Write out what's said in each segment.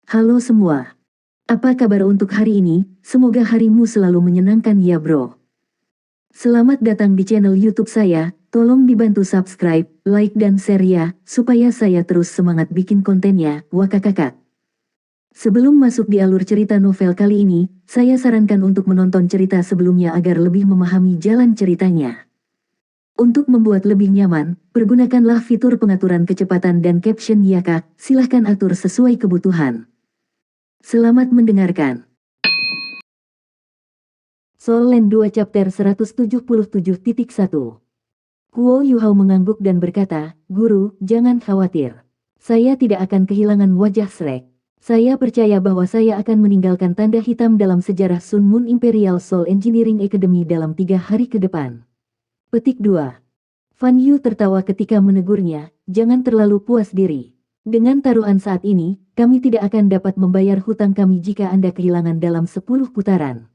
Halo semua. Apa kabar untuk hari ini? Semoga harimu selalu menyenangkan ya bro. Selamat datang di channel YouTube saya. Tolong dibantu subscribe, like dan share ya, supaya saya terus semangat bikin kontennya. Wakakakak. Sebelum masuk di alur cerita novel kali ini, saya sarankan untuk menonton cerita sebelumnya agar lebih memahami jalan ceritanya. Untuk membuat lebih nyaman, pergunakanlah fitur pengaturan kecepatan dan caption ya kak, silahkan atur sesuai kebutuhan. Selamat mendengarkan. Soul Land 2 Chapter 177.1. Huo Yuhao mengangguk dan berkata, Guru, jangan khawatir. Saya tidak akan kehilangan wajah Shrek. Saya percaya bahwa saya akan meninggalkan tanda hitam dalam sejarah Sun Moon Imperial Soul Engineering Academy dalam 3 hari ke depan. Petik 2. Fan Yu tertawa ketika menegurnya, jangan terlalu puas diri. Dengan taruhan saat ini, kami tidak akan dapat membayar hutang kami jika Anda kehilangan dalam 10 putaran.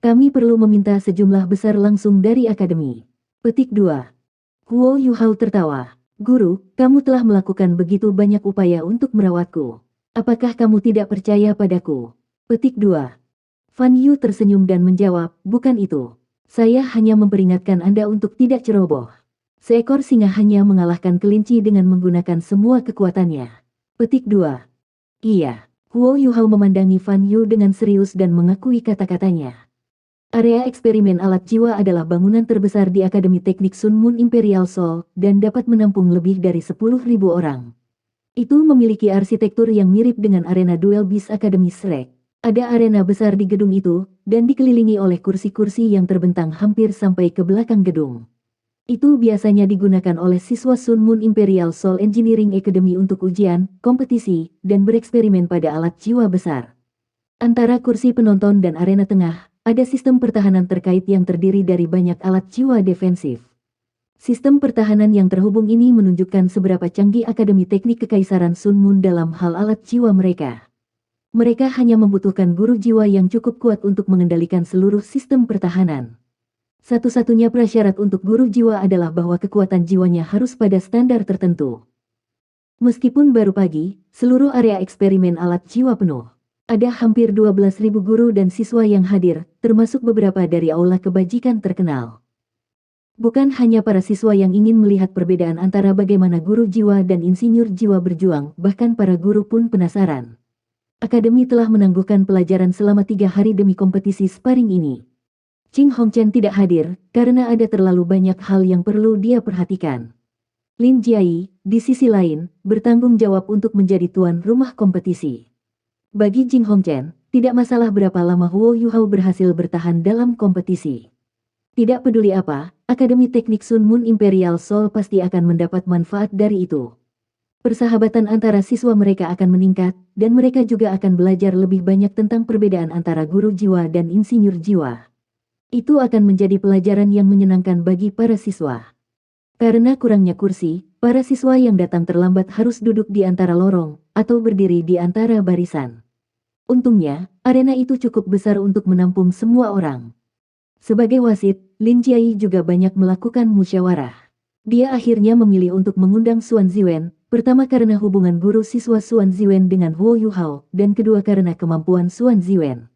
Kami perlu meminta sejumlah besar langsung dari akademi. Petik 2. Huo Yuhao tertawa. Guru, kamu telah melakukan begitu banyak upaya untuk merawatku. Apakah kamu tidak percaya padaku? Petik 2. Fan Yu tersenyum dan menjawab, bukan itu. Saya hanya memperingatkan Anda untuk tidak ceroboh. Seekor singa hanya mengalahkan kelinci dengan menggunakan semua kekuatannya. Petik 2. Iya. Huo Yuhao memandangi Fan Yu dengan serius dan mengakui kata-katanya. Area eksperimen alat jiwa adalah bangunan terbesar di Akademi Teknik Sun Moon Imperial Soul dan dapat menampung lebih dari 10.000 orang. Itu memiliki arsitektur yang mirip dengan arena duel Beast Academy Shrek. Ada arena besar di gedung itu, dan dikelilingi oleh kursi-kursi yang terbentang hampir sampai ke belakang gedung. Itu biasanya digunakan oleh siswa Sun Moon Imperial Soul Engineering Academy untuk ujian, kompetisi, dan bereksperimen pada alat jiwa besar. Antara kursi penonton dan arena tengah, ada sistem pertahanan terkait yang terdiri dari banyak alat jiwa defensif. Sistem pertahanan yang terhubung ini menunjukkan seberapa canggih Akademi Teknik Kekaisaran Sun Moon dalam hal alat jiwa mereka. Mereka hanya membutuhkan guru jiwa yang cukup kuat untuk mengendalikan seluruh sistem pertahanan. Satu-satunya prasyarat untuk guru jiwa adalah bahwa kekuatan jiwanya harus pada standar tertentu. Meskipun baru pagi, seluruh area eksperimen alat jiwa penuh. Ada hampir 12.000 guru dan siswa yang hadir, termasuk beberapa dari aula kebajikan terkenal. Bukan hanya para siswa yang ingin melihat perbedaan antara bagaimana guru jiwa dan insinyur jiwa berjuang, bahkan para guru pun penasaran. Akademi telah menangguhkan pelajaran selama 3 hari demi kompetisi sparring ini. Qing Hongchen tidak hadir, karena ada terlalu banyak hal yang perlu dia perhatikan. Lin Jiayi, di sisi lain, bertanggung jawab untuk menjadi tuan rumah kompetisi. Bagi Qing Hongchen, tidak masalah berapa lama Huo Yuhao berhasil bertahan dalam kompetisi. Tidak peduli apa, Akademi Teknik Sun Moon Imperial Soul pasti akan mendapat manfaat dari itu. Persahabatan antara siswa mereka akan meningkat, dan mereka juga akan belajar lebih banyak tentang perbedaan antara guru jiwa dan insinyur jiwa. Itu akan menjadi pelajaran yang menyenangkan bagi para siswa. Karena kurangnya kursi, para siswa yang datang terlambat harus duduk di antara lorong, atau berdiri di antara barisan. Untungnya, arena itu cukup besar untuk menampung semua orang. Sebagai wasit, Lin Jiayi juga banyak melakukan musyawarah. Dia akhirnya memilih untuk mengundang Xuan Ziwen, pertama karena hubungan guru siswa Xuan Ziwen dengan Huo Yuhao, dan kedua karena kemampuan Xuan Ziwen.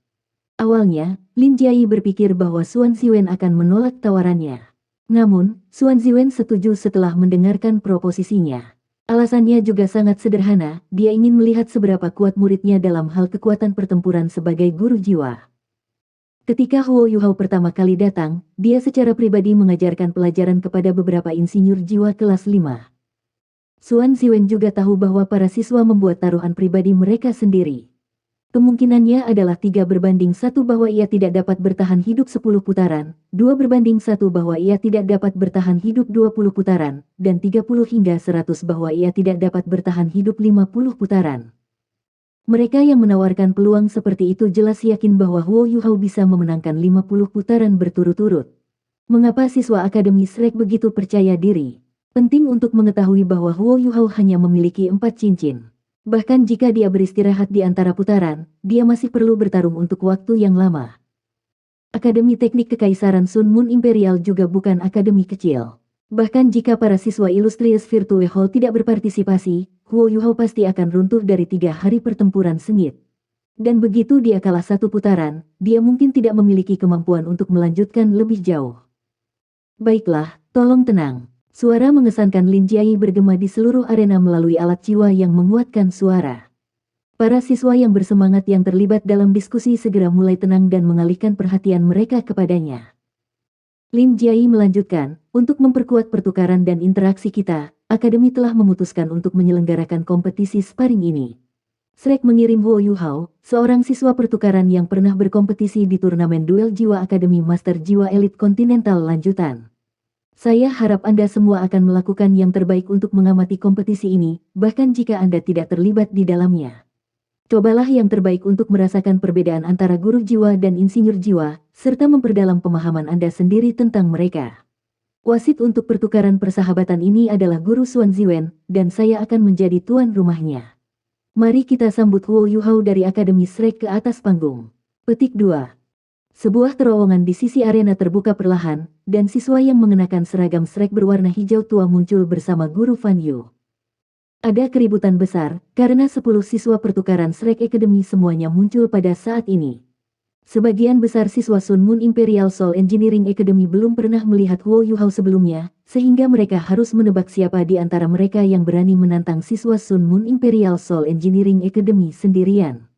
Awalnya, Lin Jiayi berpikir bahwa Xuan Ziwen akan menolak tawarannya. Namun, Xuan Ziwen setuju setelah mendengarkan proposisinya. Alasannya juga sangat sederhana, dia ingin melihat seberapa kuat muridnya dalam hal kekuatan pertempuran sebagai guru jiwa. Ketika Huo Yuhao pertama kali datang, dia secara pribadi mengajarkan pelajaran kepada beberapa insinyur jiwa kelas 5. Xuan Ziwen juga tahu bahwa para siswa membuat taruhan pribadi mereka sendiri. Kemungkinannya adalah 3:1 bahwa ia tidak dapat bertahan hidup 10 putaran, 2:1 bahwa ia tidak dapat bertahan hidup 20 putaran, dan 30 hingga 100 bahwa ia tidak dapat bertahan hidup 50 putaran. Mereka yang menawarkan peluang seperti itu jelas yakin bahwa Huo Yuhao bisa memenangkan 50 putaran berturut-turut. Mengapa siswa Akademi Shrek begitu percaya diri? Penting untuk mengetahui bahwa Huo Yuhao hanya memiliki 4 cincin. Bahkan jika dia beristirahat di antara putaran, dia masih perlu bertarung untuk waktu yang lama. Akademi Teknik Kekaisaran Sun Moon Imperial juga bukan akademi kecil. Bahkan jika para siswa Illustrious Virtue Hall tidak berpartisipasi, Huo Yuhao pasti akan runtuh dari 3 hari pertempuran sengit. Dan begitu dia kalah satu putaran, dia mungkin tidak memiliki kemampuan untuk melanjutkan lebih jauh. Baiklah, tolong tenang. Suara mengesankan Lin Jiai bergema di seluruh arena melalui alat jiwa yang menguatkan suara. Para siswa yang bersemangat yang terlibat dalam diskusi segera mulai tenang dan mengalihkan perhatian mereka kepadanya. Lin Jiai melanjutkan, untuk memperkuat pertukaran dan interaksi kita, Akademi telah memutuskan untuk menyelenggarakan kompetisi sparring ini. Shrek mengirim Huo Yuhao, seorang siswa pertukaran yang pernah berkompetisi di turnamen duel jiwa Akademi Master Jiwa Elit Kontinental lanjutan. Saya harap Anda semua akan melakukan yang terbaik untuk mengamati kompetisi ini, bahkan jika Anda tidak terlibat di dalamnya. Cobalah yang terbaik untuk merasakan perbedaan antara guru jiwa dan insinyur jiwa, serta memperdalam pemahaman Anda sendiri tentang mereka. Wasit untuk pertukaran persahabatan ini adalah Guru Xuan Ziwen, dan saya akan menjadi tuan rumahnya. Mari kita sambut Huo Yuhao dari Akademi Shrek ke atas panggung. Petik 2. Sebuah terowongan di sisi arena terbuka perlahan, dan siswa yang mengenakan seragam Shrek berwarna hijau tua muncul bersama Guru Fan Yu. Ada keributan besar, karena 10 siswa pertukaran Shrek Academy semuanya muncul pada saat ini. Sebagian besar siswa Sun Moon Imperial Soul Engineering Academy belum pernah melihat Huo Yuhao sebelumnya, sehingga mereka harus menebak siapa di antara mereka yang berani menantang siswa Sun Moon Imperial Soul Engineering Academy sendirian.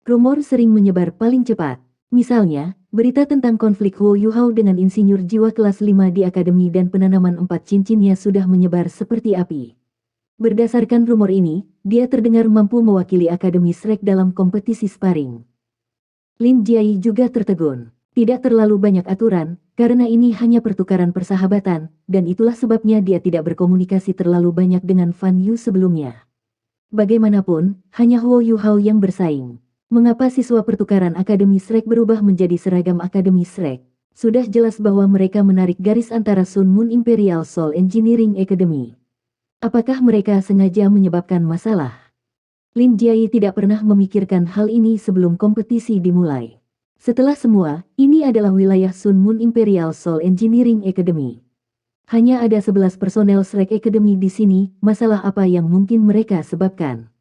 Rumor sering menyebar paling cepat. Misalnya, berita tentang konflik Huo Yuhao dengan insinyur jiwa kelas 5 di Akademi dan penanaman 4 cincinnya sudah menyebar seperti api. Berdasarkan rumor ini, dia terdengar mampu mewakili Akademi Shrek dalam kompetisi sparring. Lin Jiai juga tertegun. Tidak terlalu banyak aturan, karena ini hanya pertukaran persahabatan, dan itulah sebabnya dia tidak berkomunikasi terlalu banyak dengan Fan Yu sebelumnya. Bagaimanapun, hanya Huo Yuhao yang bersaing. Mengapa siswa pertukaran Akademi Shrek berubah menjadi seragam Akademi Shrek? Sudah jelas bahwa mereka menarik garis antara Sun Moon Imperial Soul Engineering Academy. Apakah mereka sengaja menyebabkan masalah? Lin Jiai tidak pernah memikirkan hal ini sebelum kompetisi dimulai. Setelah semua, ini adalah wilayah Sun Moon Imperial Soul Engineering Academy. Hanya ada 11 personel Shrek Academy di sini, masalah apa yang mungkin mereka sebabkan?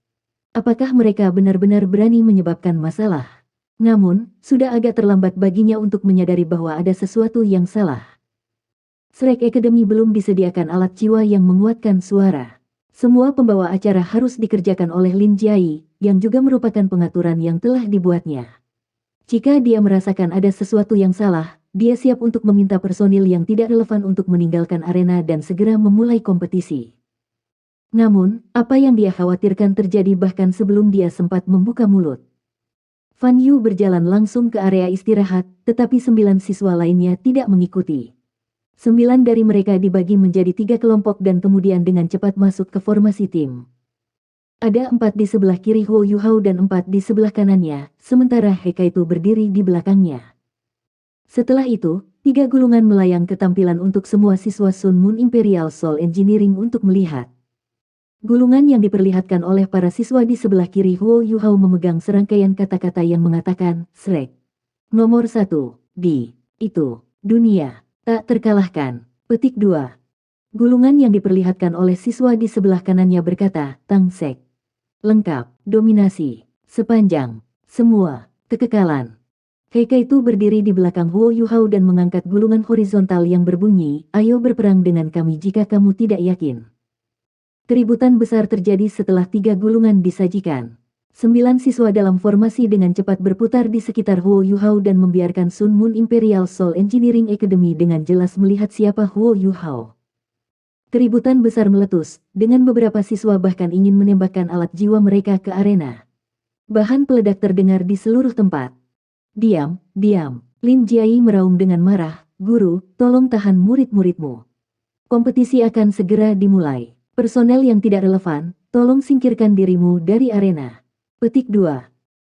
Apakah mereka benar-benar berani menyebabkan masalah? Namun, sudah agak terlambat baginya untuk menyadari bahwa ada sesuatu yang salah. Shrek Academy belum disediakan alat jiwa yang menguatkan suara. Semua pembawa acara harus dikerjakan oleh Lin Jiai, yang juga merupakan pengaturan yang telah dibuatnya. Jika dia merasakan ada sesuatu yang salah, dia siap untuk meminta personil yang tidak relevan untuk meninggalkan arena dan segera memulai kompetisi. Namun, apa yang dia khawatirkan terjadi bahkan sebelum dia sempat membuka mulut. Fan Yu berjalan langsung ke area istirahat, tetapi 9 siswa lainnya tidak mengikuti. 9 dari mereka dibagi menjadi 3 kelompok dan kemudian dengan cepat masuk ke formasi tim. Ada 4 di sebelah kiri Huo Yuhao dan 4 di sebelah kanannya, sementara Hekaitu berdiri di belakangnya. Setelah itu, 3 gulungan melayang ke tampilan untuk semua siswa Sun Moon Imperial Soul Engineering untuk melihat. Gulungan yang diperlihatkan oleh para siswa di sebelah kiri Huo Yuhao memegang serangkaian kata-kata yang mengatakan, Shrek. Nomor 1, di, itu, dunia. Tak terkalahkan. Petik 2. Gulungan yang diperlihatkan oleh siswa di sebelah kanannya berkata, Tangsek. Lengkap, dominasi, sepanjang, semua, kekekalan. Hekaitu berdiri di belakang Huo Yuhao dan mengangkat gulungan horizontal yang berbunyi, ayo berperang dengan kami jika kamu tidak yakin. Keributan besar terjadi setelah 3 gulungan disajikan. 9 siswa dalam formasi dengan cepat berputar di sekitar Huo Yuhao dan membiarkan Sun Moon Imperial Soul Engineering Academy dengan jelas melihat siapa Huo Yuhao. Keributan besar meletus, dengan beberapa siswa bahkan ingin menembakkan alat jiwa mereka ke arena. Bahan peledak terdengar di seluruh tempat. Diam, diam. Lin Jiai meraung dengan marah, Guru, tolong tahan murid-muridmu. Kompetisi akan segera dimulai. Personel yang tidak relevan, tolong singkirkan dirimu dari arena. Petik 2.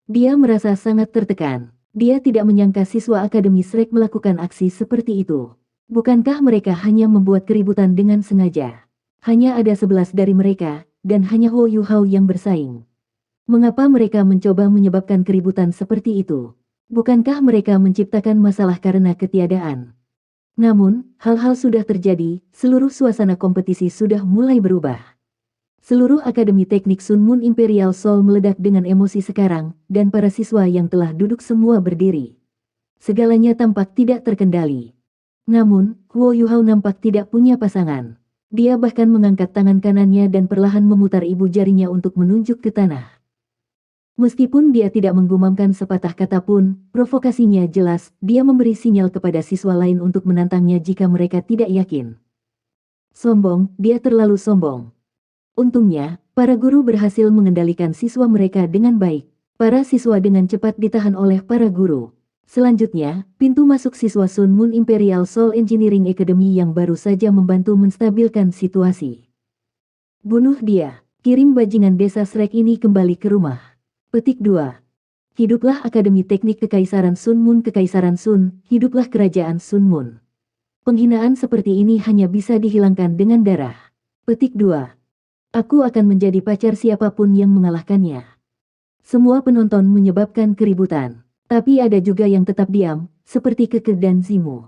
Dia merasa sangat tertekan. Dia tidak menyangka siswa Akademi Shrek melakukan aksi seperti itu. Bukankah mereka hanya membuat keributan dengan sengaja? Hanya ada 11 dari mereka, dan hanya Huo Yuhao yang bersaing. Mengapa mereka mencoba menyebabkan keributan seperti itu? Bukankah mereka menciptakan masalah karena ketiadaan? Namun, hal-hal sudah terjadi, seluruh suasana kompetisi sudah mulai berubah. Seluruh Akademi Teknik Sun Moon Imperial Soul meledak dengan emosi sekarang, dan para siswa yang telah duduk semua berdiri. Segalanya tampak tidak terkendali. Namun, Huo Yuhao nampak tidak punya pasangan. Dia bahkan mengangkat tangan kanannya dan perlahan memutar ibu jarinya untuk menunjuk ke tanah. Meskipun dia tidak menggumamkan sepatah kata pun, provokasinya jelas, dia memberi sinyal kepada siswa lain untuk menantangnya jika mereka tidak yakin. Sombong, dia terlalu sombong. Untungnya, para guru berhasil mengendalikan siswa mereka dengan baik. Para siswa dengan cepat ditahan oleh para guru. Selanjutnya, pintu masuk siswa Sun Moon Imperial Soul Engineering Academy yang baru saja membantu menstabilkan situasi. Bunuh dia. Kirim bajingan desa Shrek ini kembali ke rumah. Petik 2. Hiduplah Akademi Teknik Kekaisaran Sun Moon. Kekaisaran Sun, hiduplah Kerajaan Sun Moon. Penghinaan seperti ini hanya bisa dihilangkan dengan darah. Petik 2. Aku akan menjadi pacar siapapun yang mengalahkannya. Semua penonton menyebabkan keributan. Tapi ada juga yang tetap diam, seperti Keke dan Zimu.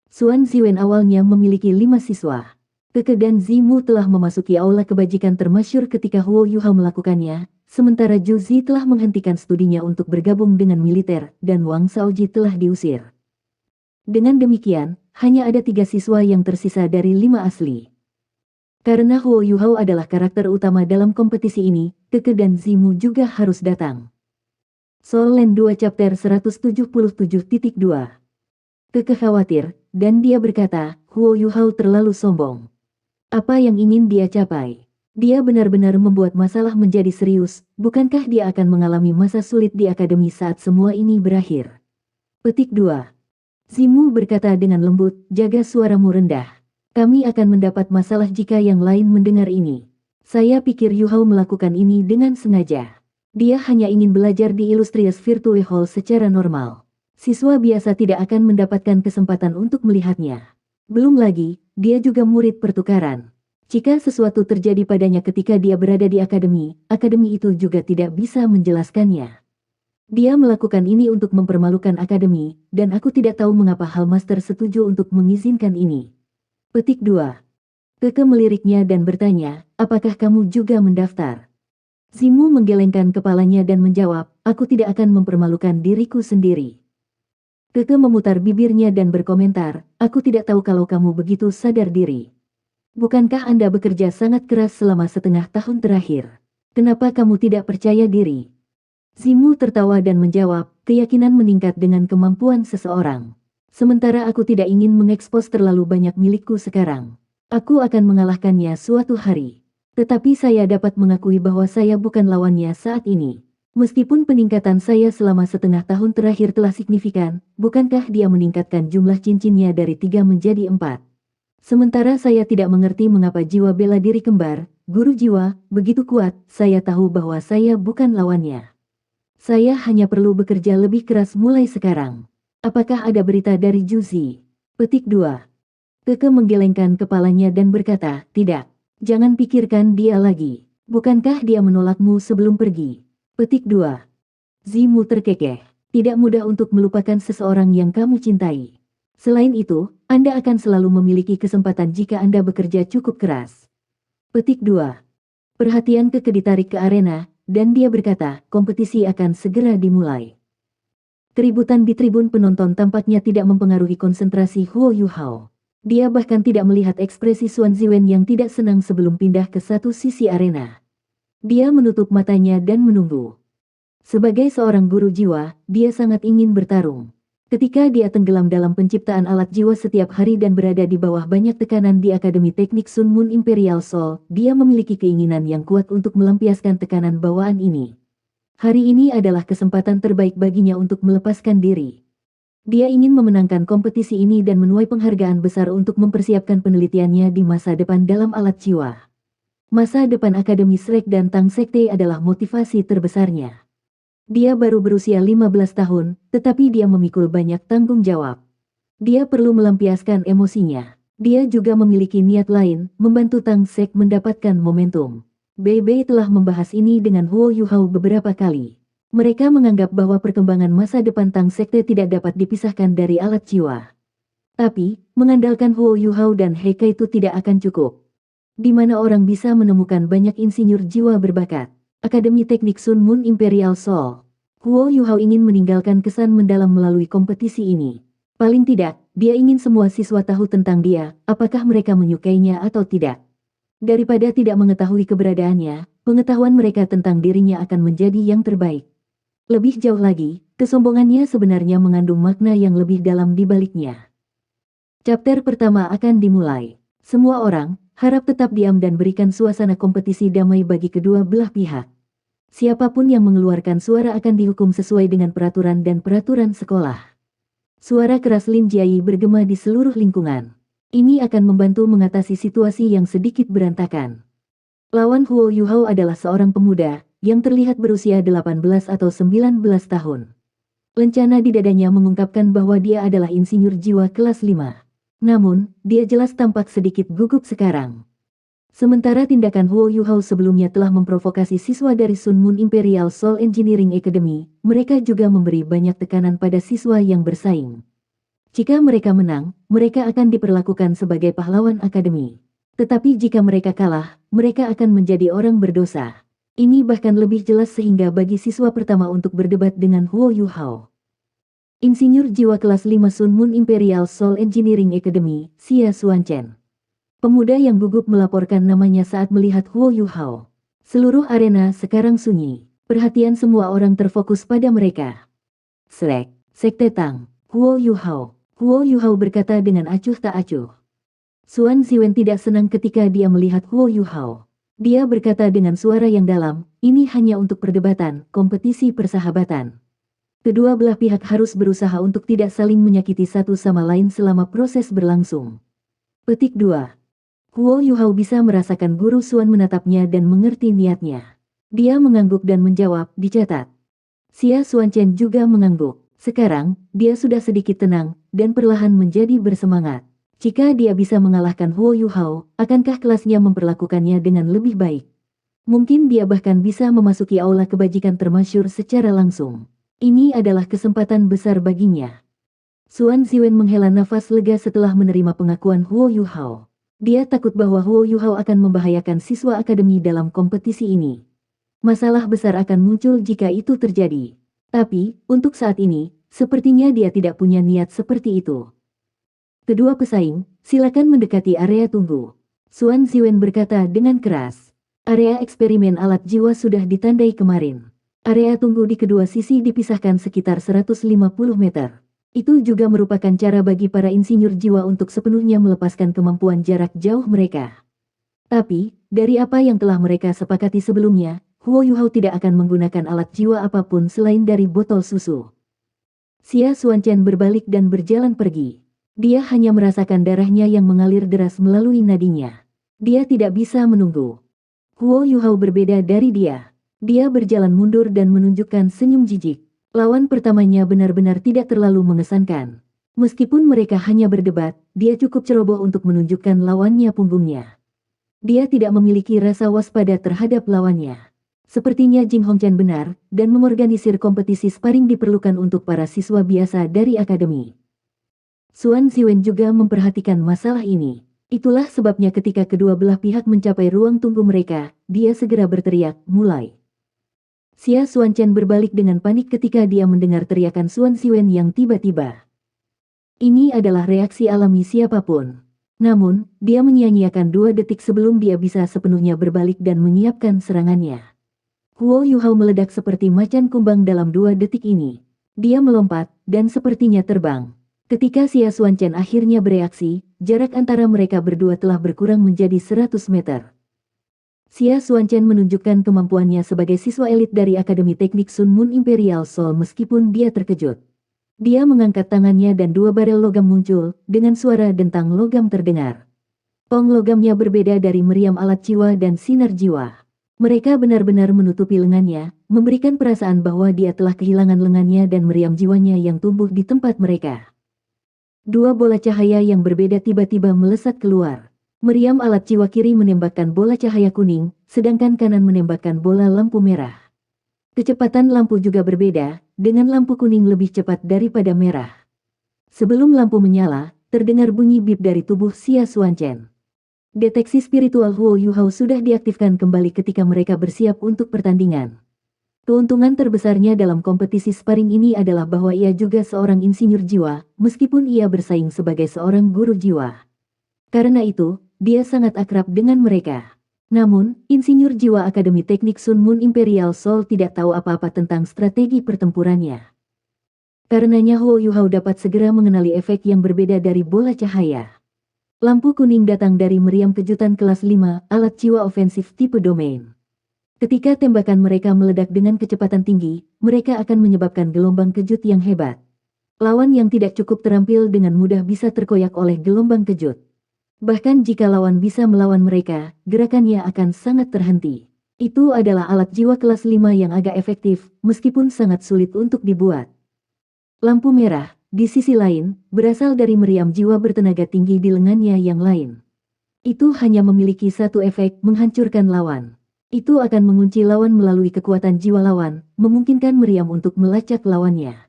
Xuan Ziwen awalnya memiliki 5 siswa. Keke dan Zimu telah memasuki aula kebajikan termasyur ketika Huo Yuhao melakukannya, sementara Zhu Zi telah menghentikan studinya untuk bergabung dengan militer, dan Wang Shaoji telah diusir. Dengan demikian, hanya ada 3 siswa yang tersisa dari 5 asli. Karena Huo Yuhao adalah karakter utama dalam kompetisi ini, Keke dan Zimu juga harus datang. Soul Land 2 Chapter 177.2. Keke khawatir, dan dia berkata, Huo Yuhao terlalu sombong. Apa yang ingin dia capai? Dia benar-benar membuat masalah menjadi serius, bukankah dia akan mengalami masa sulit di akademi saat semua ini berakhir? Petik 2. Zimu berkata dengan lembut, jaga suaramu rendah. Kami akan mendapat masalah jika yang lain mendengar ini. Saya pikir Yuhao melakukan ini dengan sengaja. Dia hanya ingin belajar di Illustrious Virtue Hall secara normal. Siswa biasa tidak akan mendapatkan kesempatan untuk melihatnya. Belum lagi, dia juga murid pertukaran. Jika sesuatu terjadi padanya ketika dia berada di akademi itu juga tidak bisa menjelaskannya. Dia melakukan ini untuk mempermalukan akademi, dan aku tidak tahu mengapa Hallmaster setuju untuk mengizinkan ini. Petik 2. Keke meliriknya dan bertanya, apakah kamu juga mendaftar? Zimu menggelengkan kepalanya dan menjawab, aku tidak akan mempermalukan diriku sendiri. Keke memutar bibirnya dan berkomentar, aku tidak tahu kalau kamu begitu sadar diri. Bukankah Anda bekerja sangat keras selama setengah tahun terakhir? Kenapa kamu tidak percaya diri? Zimu tertawa dan menjawab, keyakinan meningkat dengan kemampuan seseorang. Sementara aku tidak ingin mengekspos terlalu banyak milikku sekarang. Aku akan mengalahkannya suatu hari. Tetapi saya dapat mengakui bahwa saya bukan lawannya saat ini. Meskipun peningkatan saya selama setengah tahun terakhir telah signifikan, bukankah dia meningkatkan jumlah cincinnya dari 3 menjadi 4? Sementara saya tidak mengerti mengapa jiwa bela diri kembar, guru jiwa, begitu kuat, saya tahu bahwa saya bukan lawannya. Saya hanya perlu bekerja lebih keras mulai sekarang. Apakah ada berita dari Zhu Zi? Petik 2. Keke menggelengkan kepalanya dan berkata, tidak. Jangan pikirkan dia lagi. Bukankah dia menolakmu sebelum pergi? Petik 2. Zimu terkekeh. Tidak mudah untuk melupakan seseorang yang kamu cintai. Selain itu, Anda akan selalu memiliki kesempatan jika Anda bekerja cukup keras. Petik 2. Perhatian Keke ditarik ke arena, dan dia berkata, kompetisi akan segera dimulai. Keributan di tribun penonton tampaknya tidak mempengaruhi konsentrasi Huo Yuhao. Dia bahkan tidak melihat ekspresi Xuan Ziwen yang tidak senang sebelum pindah ke satu sisi arena. Dia menutup matanya dan menunggu. Sebagai seorang guru jiwa, dia sangat ingin bertarung. Ketika dia tenggelam dalam penciptaan alat jiwa setiap hari dan berada di bawah banyak tekanan di Akademi Teknik Sun Moon Imperial Soul, dia memiliki keinginan yang kuat untuk melampiaskan tekanan bawaan ini. Hari ini adalah kesempatan terbaik baginya untuk melepaskan diri. Dia ingin memenangkan kompetisi ini dan menuai penghargaan besar untuk mempersiapkan penelitiannya di masa depan dalam alat jiwa. Masa depan Akademi Shrek dan Tang Sekte adalah motivasi terbesarnya. Dia baru berusia 15 tahun, tetapi dia memikul banyak tanggung jawab. Dia perlu melampiaskan emosinya. Dia juga memiliki niat lain, membantu Tang Sek mendapatkan momentum. Bei telah membahas ini dengan Huo Yuhao beberapa kali. Mereka menganggap bahwa perkembangan masa depan Tang Sekte tidak dapat dipisahkan dari alat jiwa. Tapi, mengandalkan Huo Yuhao dan Heike itu tidak akan cukup. Di mana orang bisa menemukan banyak insinyur jiwa berbakat. Akademi Teknik Sun Moon Imperial Soul. Huo Yuhao ingin meninggalkan kesan mendalam melalui kompetisi ini. Paling tidak, dia ingin semua siswa tahu tentang dia, apakah mereka menyukainya atau tidak. Daripada tidak mengetahui keberadaannya, pengetahuan mereka tentang dirinya akan menjadi yang terbaik. Lebih jauh lagi, kesombongannya sebenarnya mengandung makna yang lebih dalam di baliknya. Chapter pertama akan dimulai. Semua orang harap tetap diam dan berikan suasana kompetisi damai bagi kedua belah pihak. Siapapun yang mengeluarkan suara akan dihukum sesuai dengan peraturan dan peraturan sekolah. Suara keras Lin Jiayi bergema di seluruh lingkungan. Ini akan membantu mengatasi situasi yang sedikit berantakan. Lawan Huo Yuhao adalah seorang pemuda yang terlihat berusia 18 atau 19 tahun. Lencana di dadanya mengungkapkan bahwa dia adalah insinyur jiwa kelas 5. Namun, dia jelas tampak sedikit gugup sekarang. Sementara tindakan Huo Yuhao sebelumnya telah memprovokasi siswa dari Sun Moon Imperial Soul Engineering Academy, mereka juga memberi banyak tekanan pada siswa yang bersaing. Jika mereka menang, mereka akan diperlakukan sebagai pahlawan akademi. Tetapi jika mereka kalah, mereka akan menjadi orang berdosa. Ini bahkan lebih jelas sehingga bagi siswa pertama untuk berdebat dengan Huo Yuhao. Insinyur jiwa kelas 5 Sun Moon Imperial Soul Engineering Academy, Xia Xuanchen. Pemuda yang gugup melaporkan namanya saat melihat Huo Yuhao. Seluruh arena sekarang sunyi. Perhatian semua orang terfokus pada mereka. Srek, Sekte Tang, Huo Yuhao. Huo Yuhao berkata dengan acuh tak acuh. Xuan Ziwen tidak senang ketika dia melihat Huo Yuhao. Dia berkata dengan suara yang dalam, ini hanya untuk perdebatan, kompetisi persahabatan. Kedua belah pihak harus berusaha untuk tidak saling menyakiti satu sama lain selama proses berlangsung. Petik 2. Huo Yuhao bisa merasakan Guru Xuan menatapnya dan mengerti niatnya. Dia mengangguk dan menjawab, dicatat. Xia Xuanchen juga mengangguk. Sekarang, dia sudah sedikit tenang, dan perlahan menjadi bersemangat. Jika dia bisa mengalahkan Huo Yuhao, akankah kelasnya memperlakukannya dengan lebih baik? Mungkin dia bahkan bisa memasuki aula kebajikan termasyur secara langsung. Ini adalah kesempatan besar baginya. Xuan Ziwen menghela nafas lega setelah menerima pengakuan Huo Yuhao. Dia takut bahwa Huo Yuhao akan membahayakan siswa akademi dalam kompetisi ini. Masalah besar akan muncul jika itu terjadi. Tapi, untuk saat ini, sepertinya dia tidak punya niat seperti itu. Kedua pesaing, silakan mendekati area tunggu. Xuan Ziwen berkata dengan keras. Area eksperimen alat jiwa sudah ditandai kemarin. Area tunggu di kedua sisi dipisahkan sekitar 150 meter. Itu juga merupakan cara bagi para insinyur jiwa untuk sepenuhnya melepaskan kemampuan jarak jauh mereka. Tapi, dari apa yang telah mereka sepakati sebelumnya, Huo Yuhao tidak akan menggunakan alat jiwa apapun selain dari botol susu. Xia Xuanchen berbalik dan berjalan pergi. Dia hanya merasakan darahnya yang mengalir deras melalui nadinya. Dia tidak bisa menunggu. Huo Yuhao berbeda dari dia. Dia berjalan mundur dan menunjukkan senyum jijik. Lawan pertamanya benar-benar tidak terlalu mengesankan. Meskipun mereka hanya berdebat, dia cukup ceroboh untuk menunjukkan lawannya punggungnya. Dia tidak memiliki rasa waspada terhadap lawannya. Sepertinya Jing Hongchen benar, dan mengorganisir kompetisi sparring diperlukan untuk para siswa biasa dari akademi. Xuan Ziwen juga memperhatikan masalah ini. Itulah sebabnya ketika kedua belah pihak mencapai ruang tunggu mereka, dia segera berteriak, mulai. Xia Xuanchen berbalik dengan panik ketika dia mendengar teriakan Xuan Ziwen yang tiba-tiba. Ini adalah reaksi alami siapapun. Namun, dia menyia-nyiakan 2 detik sebelum dia bisa sepenuhnya berbalik dan menyiapkan serangannya. Huo Yuhao meledak seperti macan kumbang dalam 2 detik ini. Dia melompat, dan sepertinya terbang. Ketika Xia Xuanchen akhirnya bereaksi, jarak antara mereka berdua telah berkurang menjadi 100 meter. Xia Xuanchen menunjukkan kemampuannya sebagai siswa elit dari Akademi Teknik Sun Moon Imperial Soul meskipun dia terkejut. Dia mengangkat tangannya dan 2 barel logam muncul, dengan suara dentang logam terdengar. Tong logamnya berbeda dari meriam alat jiwa dan sinar jiwa. Mereka benar-benar menutupi lengannya, memberikan perasaan bahwa dia telah kehilangan lengannya dan meriam jiwanya yang tumbuh di tempat mereka. 2 bola cahaya yang berbeda tiba-tiba melesat keluar. Meriam alat jiwa kiri menembakkan bola cahaya kuning, sedangkan kanan menembakkan bola lampu merah. Kecepatan lampu juga berbeda, dengan lampu kuning lebih cepat daripada merah. Sebelum lampu menyala, terdengar bunyi bip dari tubuh Xia Xuanchen. Deteksi spiritual Huo Yuhao sudah diaktifkan kembali ketika mereka bersiap untuk pertandingan. Keuntungan terbesarnya dalam kompetisi sparring ini adalah bahwa ia juga seorang insinyur jiwa, meskipun ia bersaing sebagai seorang guru jiwa. Karena itu, dia sangat akrab dengan mereka. Namun, insinyur jiwa Akademi Teknik Sun Moon Imperial Soul tidak tahu apa-apa tentang strategi pertempurannya. Karenanya Huo Yuhao dapat segera mengenali efek yang berbeda dari bola cahaya. Lampu kuning datang dari meriam kejutan kelas 5, alat jiwa ofensif tipe domain. Ketika tembakan mereka meledak dengan kecepatan tinggi, mereka akan menyebabkan gelombang kejut yang hebat. Lawan yang tidak cukup terampil dengan mudah bisa terkoyak oleh gelombang kejut. Bahkan jika lawan bisa melawan mereka, gerakannya akan sangat terhenti. Itu adalah alat jiwa kelas 5 yang agak efektif, meskipun sangat sulit untuk dibuat. Lampu merah, di sisi lain, berasal dari meriam jiwa bertenaga tinggi di lengannya yang lain. Itu hanya memiliki satu efek, menghancurkan lawan. Itu akan mengunci lawan melalui kekuatan jiwa lawan, memungkinkan meriam untuk melacak lawannya.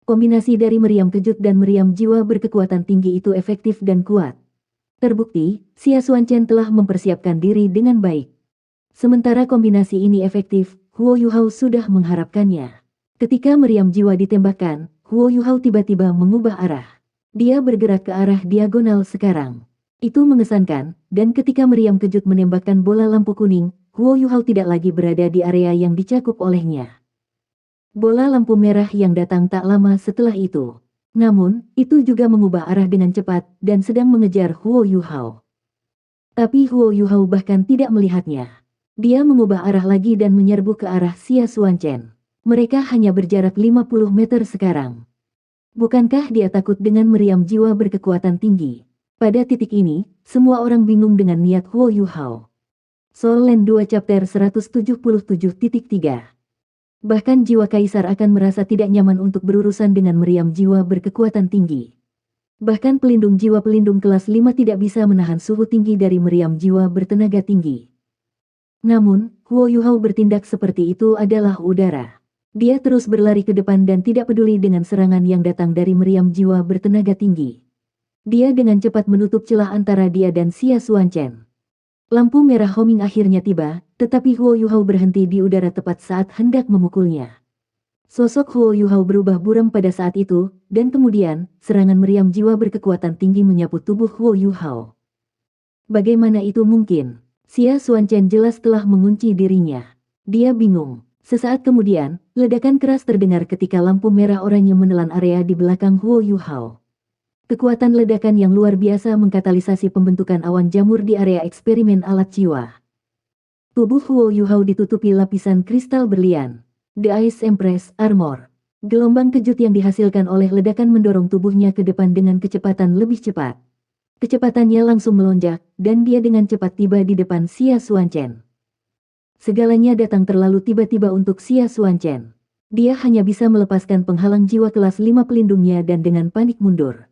Kombinasi dari meriam kejut dan meriam jiwa berkekuatan tinggi itu efektif dan kuat. Terbukti, Xia Xuanchen telah mempersiapkan diri dengan baik. Sementara kombinasi ini efektif, Huo Yuhao sudah mengharapkannya. Ketika meriam jiwa ditembakkan, Huo Yuhao tiba-tiba mengubah arah. Dia bergerak ke arah diagonal sekarang. Itu mengesankan, dan ketika meriam kejut menembakkan bola lampu kuning, Huo Yuhao tidak lagi berada di area yang dicakup olehnya. Bola lampu merah yang datang tak lama setelah itu. Namun, itu juga mengubah arah dengan cepat, dan sedang mengejar Huo Yuhao. Tapi Huo Yuhao bahkan tidak melihatnya. Dia mengubah arah lagi dan menyerbu ke arah Xia Xuanchen. Mereka hanya berjarak 50 meter sekarang. Bukankah dia takut dengan meriam jiwa berkekuatan tinggi? Pada titik ini, semua orang bingung dengan niat Huo Yuhao. Soul Land 2 Chapter 177.3. Bahkan jiwa kaisar akan merasa tidak nyaman untuk berurusan dengan meriam jiwa berkekuatan tinggi. Bahkan pelindung jiwa pelindung kelas 5 tidak bisa menahan suhu tinggi dari meriam jiwa bertenaga tinggi. Namun, Huo Yuhao bertindak seperti itu adalah udara. Dia terus berlari ke depan dan tidak peduli dengan serangan yang datang dari meriam jiwa bertenaga tinggi. Dia dengan cepat menutup celah antara dia dan Xia Xuanchen. Lampu merah homing akhirnya tiba, tetapi Huo Yuhao berhenti di udara tepat saat hendak memukulnya. Sosok Huo Yuhao berubah buram pada saat itu, dan kemudian, serangan meriam jiwa berkekuatan tinggi menyapu tubuh Huo Yuhao. Bagaimana itu mungkin? Xia Xuanchen jelas telah mengunci dirinya. Dia bingung. Sesaat kemudian, ledakan keras terdengar ketika lampu merah oranye menelan area di belakang Huo Yuhao. Kekuatan ledakan yang luar biasa mengkatalisasi pembentukan awan jamur di area eksperimen alat jiwa. Tubuh Huo Yuhao ditutupi lapisan kristal berlian. The Ice Empress Armor. Gelombang kejut yang dihasilkan oleh ledakan mendorong tubuhnya ke depan dengan kecepatan lebih cepat. Kecepatannya langsung melonjak, dan dia dengan cepat tiba di depan Xia Xuanchen. Segalanya datang terlalu tiba-tiba untuk Xia Xuanchen. Dia hanya bisa melepaskan penghalang jiwa kelas 5 pelindungnya dan dengan panik mundur.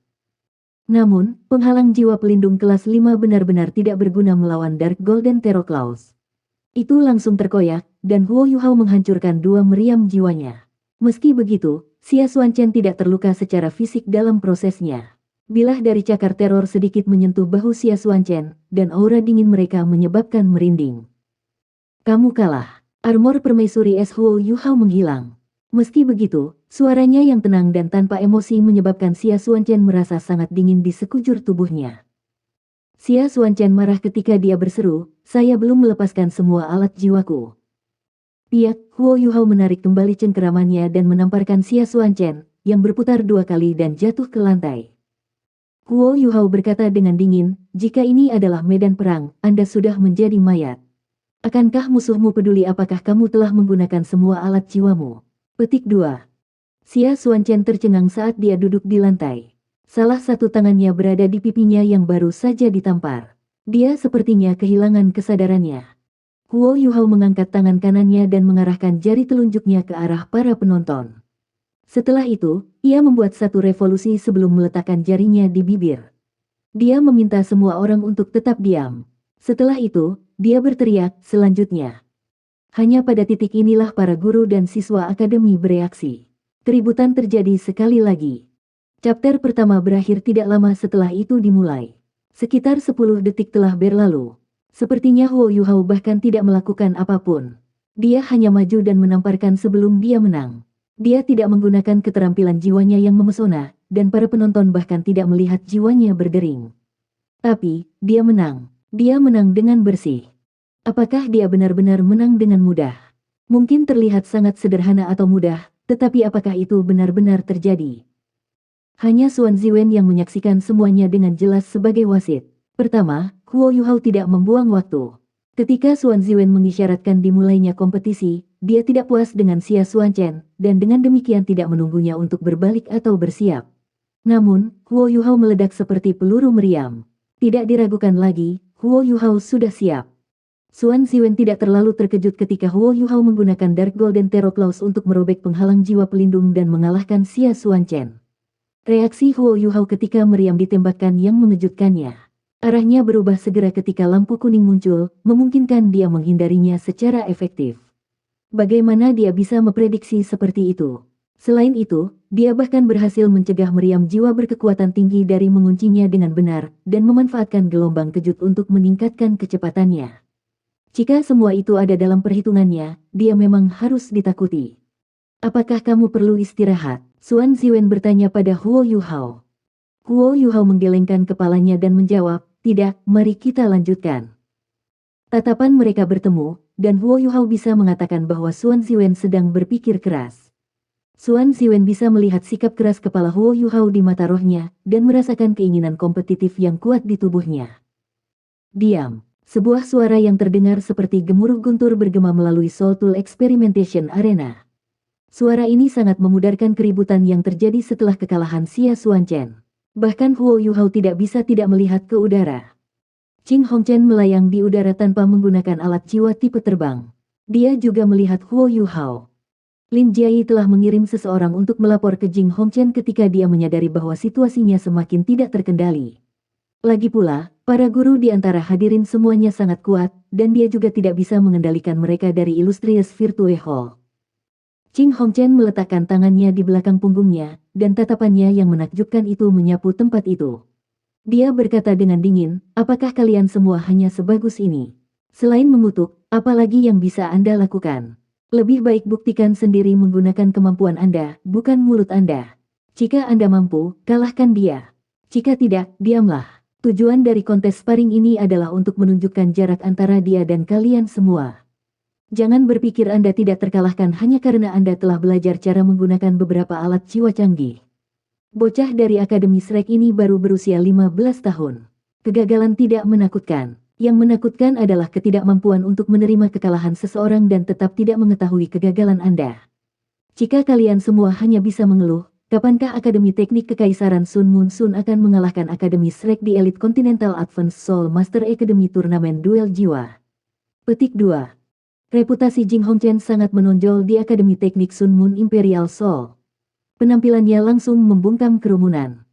Namun, penghalang jiwa pelindung kelas 5 benar-benar tidak berguna melawan Dark Golden Terror Claws. Itu langsung terkoyak, dan Huo Yuhao menghancurkan dua meriam jiwanya. Meski begitu, Xia Xuanchen tidak terluka secara fisik dalam prosesnya. Bilah dari cakar teror sedikit menyentuh bahu Xia Xuanchen, dan aura dingin mereka menyebabkan merinding. Kamu kalah. Armor permaisuri es Huo Yuhao menghilang. Meski begitu, suaranya yang tenang dan tanpa emosi menyebabkan Xia Xuanchen merasa sangat dingin di sekujur tubuhnya. Xia Xuanchen marah ketika dia berseru, "Saya belum melepaskan semua alat jiwaku." Piak, Huo Yuhao menarik kembali cengkeramannya dan menamparkan Xia Xuanchen, yang berputar dua kali dan jatuh ke lantai. Huo Yuhao berkata dengan dingin, "Jika ini adalah medan perang, Anda sudah menjadi mayat. Akankah musuhmu peduli apakah kamu telah menggunakan semua alat jiwamu?" Petik 2. Xia Xuanchen tercengang saat dia duduk di lantai. Salah satu tangannya berada di pipinya yang baru saja ditampar. Dia sepertinya kehilangan kesadarannya. Huo Yuhao mengangkat tangan kanannya dan mengarahkan jari telunjuknya ke arah para penonton. Setelah itu, ia membuat satu revolusi sebelum meletakkan jarinya di bibir. Dia meminta semua orang untuk tetap diam. Setelah itu, dia berteriak, "Selanjutnya." Hanya pada titik inilah para guru dan siswa akademi bereaksi. Keributan terjadi sekali lagi. Chapter pertama berakhir tidak lama setelah itu dimulai. Sekitar 10 detik telah berlalu. Sepertinya Huo Yuhao bahkan tidak melakukan apapun. Dia hanya maju dan menamparkan sebelum dia menang. Dia tidak menggunakan keterampilan jiwanya yang memesona, dan para penonton bahkan tidak melihat jiwanya berdering. Tapi, dia menang. Dia menang dengan bersih. Apakah dia benar-benar menang dengan mudah? Mungkin terlihat sangat sederhana atau mudah, tetapi apakah itu benar-benar terjadi? Hanya Xuan Ziwen yang menyaksikan semuanya dengan jelas sebagai wasit. Pertama, Huo Yuhao tidak membuang waktu. Ketika Xuan Ziwen mengisyaratkan dimulainya kompetisi, dia tidak puas dengan Xia Xuanchen, dan dengan demikian tidak menunggunya untuk berbalik atau bersiap. Namun, Huo Yuhao meledak seperti peluru meriam. Tidak diragukan lagi, Huo Yuhao sudah siap. Xuan Ziwen tidak terlalu terkejut ketika Huo Yuhao menggunakan Dark Golden Terror Claws untuk merobek penghalang jiwa pelindung dan mengalahkan Xia Xuanchen. Reaksi Huo Yuhao ketika meriam ditembakkan yang mengejutkannya. Arahnya berubah segera ketika lampu kuning muncul, memungkinkan dia menghindarinya secara efektif. Bagaimana dia bisa memprediksi seperti itu? Selain itu, dia bahkan berhasil mencegah meriam jiwa berkekuatan tinggi dari menguncinya dengan benar, dan memanfaatkan gelombang kejut untuk meningkatkan kecepatannya. Jika semua itu ada dalam perhitungannya, dia memang harus ditakuti. Apakah kamu perlu istirahat? Xuan Ziwen bertanya pada Huo Yuhao. Huo Yuhao menggelengkan kepalanya dan menjawab, tidak, mari kita lanjutkan. Tatapan mereka bertemu, dan Huo Yuhao bisa mengatakan bahwa Xuan Ziwen sedang berpikir keras. Xuan Ziwen bisa melihat sikap keras kepala Huo Yuhao di mata rohnya, dan merasakan keinginan kompetitif yang kuat di tubuhnya. Diam. Sebuah suara yang terdengar seperti gemuruh guntur bergema melalui Soul Tool Experimentation Arena. Suara ini sangat memudarkan keributan yang terjadi setelah kekalahan Xia Xuanchen. Bahkan Huo Yuhao tidak bisa tidak melihat ke udara. Jing Hongchen melayang di udara tanpa menggunakan alat jiwa tipe terbang. Dia juga melihat Huo Yuhao. Lin Jiayi telah mengirim seseorang untuk melapor ke Jing Hongchen ketika dia menyadari bahwa situasinya semakin tidak terkendali. Lagi pula, para guru di antara hadirin semuanya sangat kuat, dan dia juga tidak bisa mengendalikan mereka dari Illustrious Virtue Hall. Jing Hongchen meletakkan tangannya di belakang punggungnya, dan tatapannya yang menakjubkan itu menyapu tempat itu. Dia berkata dengan dingin, apakah kalian semua hanya sebagus ini? Selain mengutuk, apa lagi yang bisa Anda lakukan? Lebih baik buktikan sendiri menggunakan kemampuan Anda, bukan mulut Anda. Jika Anda mampu, kalahkan dia. Jika tidak, diamlah. Tujuan dari kontes sparring ini adalah untuk menunjukkan jarak antara dia dan kalian semua. Jangan berpikir Anda tidak terkalahkan hanya karena Anda telah belajar cara menggunakan beberapa alat jiwa canggih. Bocah dari Akademi Shrek ini baru berusia 15 tahun. Kegagalan tidak menakutkan. Yang menakutkan adalah ketidakmampuan untuk menerima kekalahan seseorang dan tetap tidak mengetahui kegagalan Anda. Jika kalian semua hanya bisa mengeluh, kapankah Akademi Teknik Kekaisaran Sun Moon Sun akan mengalahkan Akademi Shrek di Elite Continental Advanced Soul Master Academy Turnamen Duel Jiwa? Petik 2. Reputasi Jing Hongchen sangat menonjol di Akademi Teknik Sun Moon Imperial Soul. Penampilannya langsung membungkam kerumunan.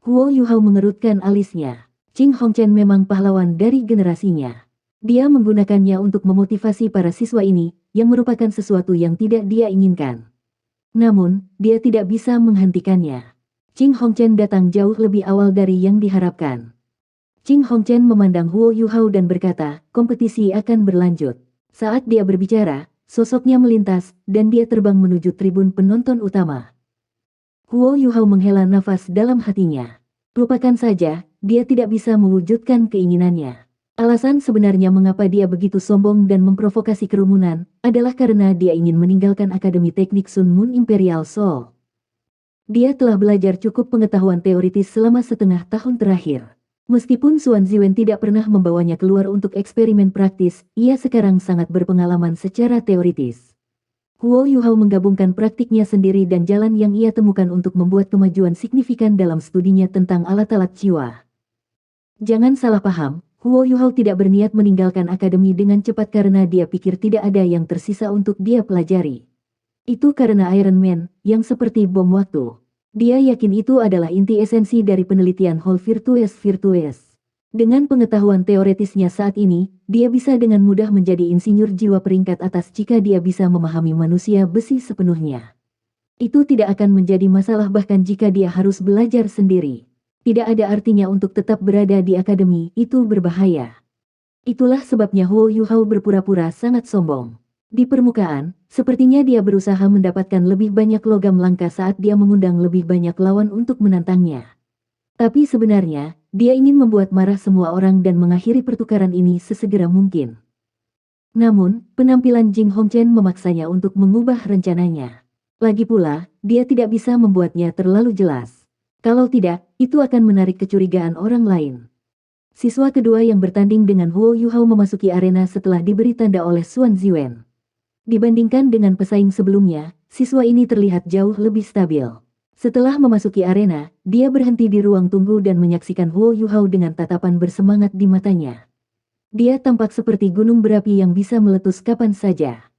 Huo Yuhao mengerutkan alisnya. Jing Hongchen memang pahlawan dari generasinya. Dia menggunakannya untuk memotivasi para siswa ini, yang merupakan sesuatu yang tidak dia inginkan. Namun, dia tidak bisa menghentikannya. Jing Hongchen datang jauh lebih awal dari yang diharapkan. Jing Hongchen memandang Huo Yuhao dan berkata, kompetisi akan berlanjut. Saat dia berbicara, sosoknya melintas, dan dia terbang menuju tribun penonton utama. Huo Yuhao menghela nafas dalam hatinya. Lupakan saja, dia tidak bisa mewujudkan keinginannya. Alasan sebenarnya mengapa dia begitu sombong dan memprovokasi kerumunan, adalah karena dia ingin meninggalkan Akademi Teknik Sun Moon Imperial Soul. Dia telah belajar cukup pengetahuan teoritis selama setengah tahun terakhir. Meskipun Xuan Ziwen tidak pernah membawanya keluar untuk eksperimen praktis, ia sekarang sangat berpengalaman secara teoritis. Huo Yuhao menggabungkan praktiknya sendiri dan jalan yang ia temukan untuk membuat kemajuan signifikan dalam studinya tentang alat-alat jiwa. Jangan salah paham, Huo Yuhao tidak berniat meninggalkan akademi dengan cepat karena dia pikir tidak ada yang tersisa untuk dia pelajari. Itu karena Iron Man, yang seperti bom waktu. Dia yakin itu adalah inti esensi dari penelitian Hall Virtues. Dengan pengetahuan teoretisnya saat ini, dia bisa dengan mudah menjadi insinyur jiwa peringkat atas jika dia bisa memahami manusia besi sepenuhnya. Itu tidak akan menjadi masalah bahkan jika dia harus belajar sendiri. Tidak ada artinya untuk tetap berada di akademi, itu berbahaya. Itulah sebabnya Huo Yuhao berpura-pura sangat sombong. Di permukaan, sepertinya dia berusaha mendapatkan lebih banyak logam langka saat dia mengundang lebih banyak lawan untuk menantangnya. Tapi sebenarnya, dia ingin membuat marah semua orang dan mengakhiri pertukaran ini sesegera mungkin. Namun, penampilan Jing Hongchen memaksanya untuk mengubah rencananya. Lagi pula, dia tidak bisa membuatnya terlalu jelas. Kalau tidak, itu akan menarik kecurigaan orang lain. Siswa kedua yang bertanding dengan Huo Yuhao memasuki arena setelah diberi tanda oleh Xuan Ziwen. Dibandingkan dengan pesaing sebelumnya, siswa ini terlihat jauh lebih stabil. Setelah memasuki arena, dia berhenti di ruang tunggu dan menyaksikan Huo Yuhao dengan tatapan bersemangat di matanya. Dia tampak seperti gunung berapi yang bisa meletus kapan saja.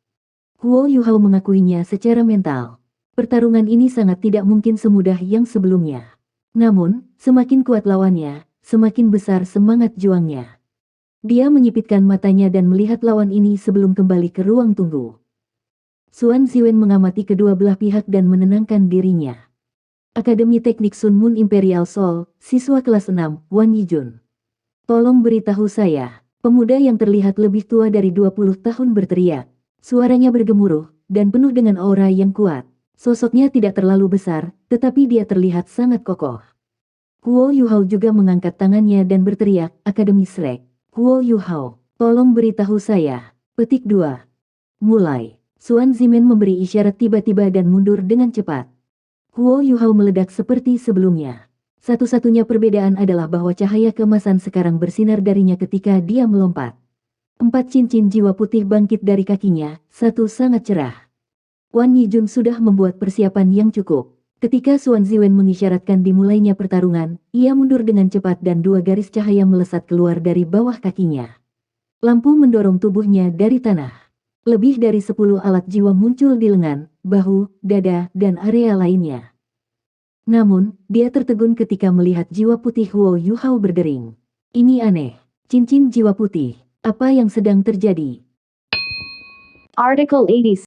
Huo Yuhao mengakuinya secara mental. Pertarungan ini sangat tidak mungkin semudah yang sebelumnya. Namun, semakin kuat lawannya, semakin besar semangat juangnya. Dia menyipitkan matanya dan melihat lawan ini sebelum kembali ke ruang tunggu. Xuan Ziwen mengamati kedua belah pihak dan menenangkan dirinya. Akademi Teknik Sun Moon Imperial Seoul, siswa kelas 6, Wan Yijun. Tolong beritahu saya. Pemuda yang terlihat lebih tua dari 20 tahun berteriak. Suaranya bergemuruh, dan penuh dengan aura yang kuat. Sosoknya tidak terlalu besar, tetapi dia terlihat sangat kokoh. Huo Yuhao juga mengangkat tangannya dan berteriak, Akademi Shrek. Huo Yuhao, tolong beritahu saya. Petik 2. Mulai. Xuan Zimen memberi isyarat tiba-tiba dan mundur dengan cepat. Huo Yuhao meledak seperti sebelumnya. Satu-satunya perbedaan adalah bahwa cahaya keemasan sekarang bersinar darinya ketika dia melompat. 4 cincin jiwa putih bangkit dari kakinya, satu sangat cerah. Wan Yijun sudah membuat persiapan yang cukup. Ketika Xuan Ziwen mengisyaratkan dimulainya pertarungan, ia mundur dengan cepat dan 2 garis cahaya melesat keluar dari bawah kakinya. Lampu mendorong tubuhnya dari tanah. Lebih dari 10 alat jiwa muncul di lengan, bahu, dada, dan area lainnya. Namun, dia tertegun ketika melihat jiwa putih Huo Yuhao berdering. Ini aneh. Cincin jiwa putih. Apa yang sedang terjadi? Artikel 80